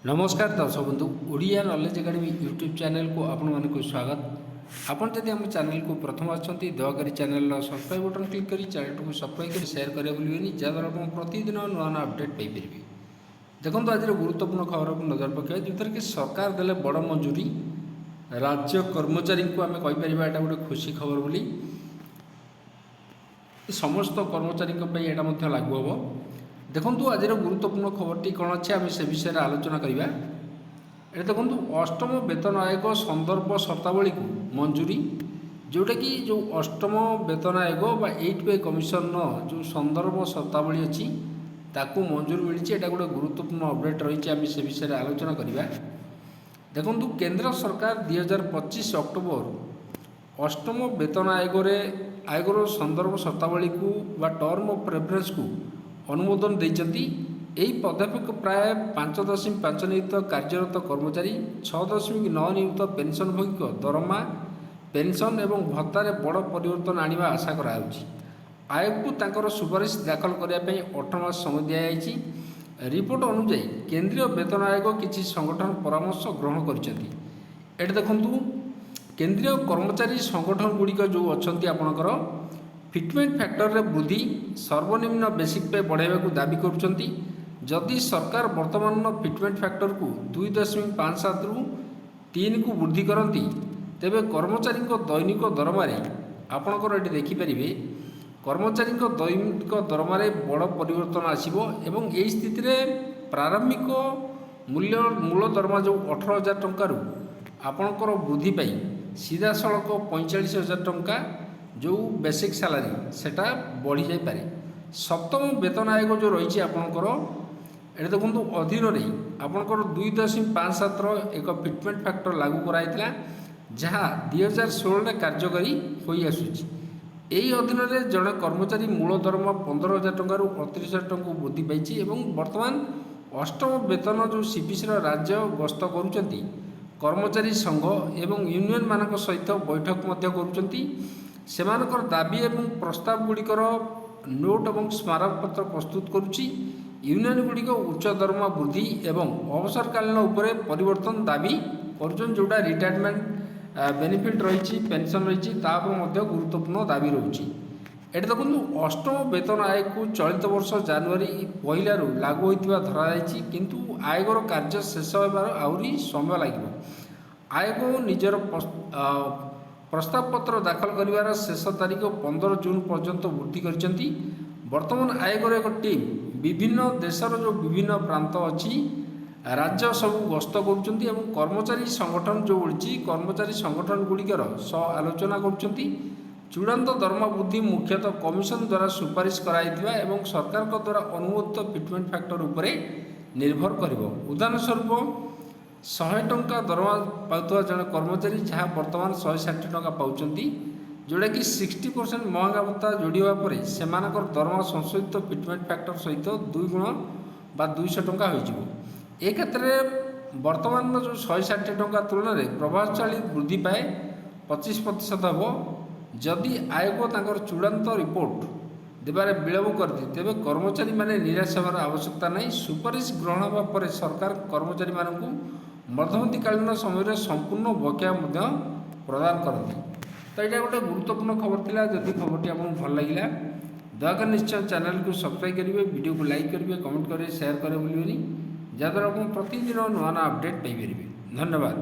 नमस्कार दर्शक बंधु Odia knowledge academy YouTube channel को आपण मानक स्वागत। आपण जदि आम चैनल को प्रथम आछंती दयाकरी चैनल सब्सक्राइब बटन क्लिक करी चैनल को सब्सक्राइब कर शेयर करिया भूलिबेनी जहाँद्वारा आपण प्रतिदिन नुआ नुआ अपडेट पाई परिबे। देखंतु आज गुरुत्वपूर्ण खबर को नजर पकाए जोथर कि सरकार देले बड़ मंजूरी राज्य कर्मचारी को आम कहि परिबा एटा गोटे खुशी खबर बोली समस्त कर्मचारी एटा मध्य लागू हम। देखु आज गुरुत्वपूर्ण खबरटी कौन अच्छे आम से विषय में आलोचना करवा। ये देखु अष्टम वेतन आयोग संदर्भ शर्तावली को मंजूरी जोटा कि जो अष्टम वेतन आयोग बा 8 पे कमिशन जो संदर्भ शर्तावली अच्छी ताकू मंजूरी मिली। एटा गोटे गुरुत्वपूर्ण अपडेट रही आम से विषय में आलोचना करवा। देखु केंद्र सरकार 2025 अक्टोबर अष्टम वेतन आयोगर संदर्भ शर्तावली को बा टर्म ऑफ प्रेफरेंस को अनुमोदन देइचंती। एही पदक्षेप प्राय 5.5 नियुक्त कार्यरत कर्मचारी 6.9 नियुक्त पेंशनभोगी दरमा पेंशन एवं भत्तार बड़ परिवर्तन आनिबा आशा कराउछि। आयोग को तांकर सुपारिश दाखल करने 8 मास समय दियाଯାଇଛି। रिपोर्ट अनुसार केंद्रीय वेतन आयोग किसी संगठन परामर्श ग्रहण करिसेंती। एटे देखंतु केंद्रीय कर्मचारी संगठन गुड़िक जो अच्छी आपणकर फिटमेंट फैक्टर रे वृद्धि सर्वनिम्न बेसिक पे बढ़ावा को दाबी करुँच। जदि सरकार वर्तमान फिटमेंट फैक्टर को 2.57 रु 3 को वृद्धि करती तेबे कर्मचारी दैनिक दरमार आपणकर ये देखिपारे कर्मचारी दैनिक दरमार बड़ परिवर्तन आसो एवं यही स्थिति में प्रारंभिक मूल दरमा जो 18,000 टंकार आपणकर वृद्धि पाई सीधा सड़क 45,000 टंका जो बेसिक सैलरी सेटा बढ़ी जाई पारे। सप्तम वेतन आयोग जो रही आपणकर ये देखो अधीन आपणकर 2.57 एक फिटमेंट फैक्टर लागू कराइला जहाँ 2016 कार्यकारी हो आसूची। यही अधीन में जड़े कर्मचारी मूल दरमा 15,000 टंका 38,000 टंका वृद्धि पाई एवं वर्तमान अष्टम वेतन जो सीपीसी राज्य गस्त करुँच कर्मचारी संघ एवं यूनियन मानक सहित बैठक करुँच। सेमानकर दाबी एवं प्रस्ताव गुड़िकर नोट और स्मारकपत्र प्रस्तुत करुच्ची। यूनियन गुड़िक उच्च दरमा वृद्धि एवं अवसरकालीन उपरे परिवर्तन दाबी कर जोटा रिटायरमेंट बेनिफिट रही पेंशन रही गुरुत्वपूर्ण दाबी रोचे। ये देखो अष्टम वेतन आयोग को चलित वर्ष जनवरी 1 लागू होता धराई किंतु आयोगर कार्य शेष होबार आहरी समय लगे। आयोग निजर प्रस्ताव पत्र दाखल करिवार शेष तारीख 15 जून पर्यंत वृद्धि करछंती। वर्तमान आयोगर एक टीम विभिन्न देशर जो विभिन्न प्रांत अच्छी राज्य सब गस्त करुँच एवं कर्मचारी संगठन जो उड़ी कर्मचारी संगठन गुड़िकर सह आलोचना करुँच। चूड़ांत दरमा वृद्धि मुख्यतः कमिशन द्वारा सुपारिश कराइथिबा एवं सरकार द्वारा अनुमोदित फिटमेंट फैक्टर उपरे निर्भर करिवो। उदाहरण स्वरूप 100 टंका दरमा पाउथवा जन कर्मचारी जहाँ वर्तमान 160 टंका पाउचंती जोड़ा कि 60% महंगा भत्ता जोड़ा पर से दरमा संशोधित फिटमेंट फैक्टर सहित 2 गुण बा 200 टंका हो। क्षेत्र में वर्तमान जो 160 टंका तुलन में प्रभावशाली वृद्धि पाए 25% हम। जदि आयोग तांकर चूड़ांत रिपोर्ट देबारे विलम्ब करती तेबे कर्मचारी माने निराश होवार आवश्यकता नहीं। सुपारिश ग्रहण होगा पर सरकार कर्मचारी मानकु मध्यवर्तीकालीन समय संपूर्ण बकेया प्रदान करती। तो यहाँ गोटे गुरुत्वपूर्ण खबर थिला। जदि खबरटी आपको भल लगिला दयाकर निश्चय चैनल को सब्सक्राइब करेंगे, वीडियो को लाइक करेंगे, कमेंट करेंगे, शेयर करेंगे भूलिए जहाँद्वारा आप प्रतिदिन नुआ नुआ अपडेट पाइपर। धन्यवाद।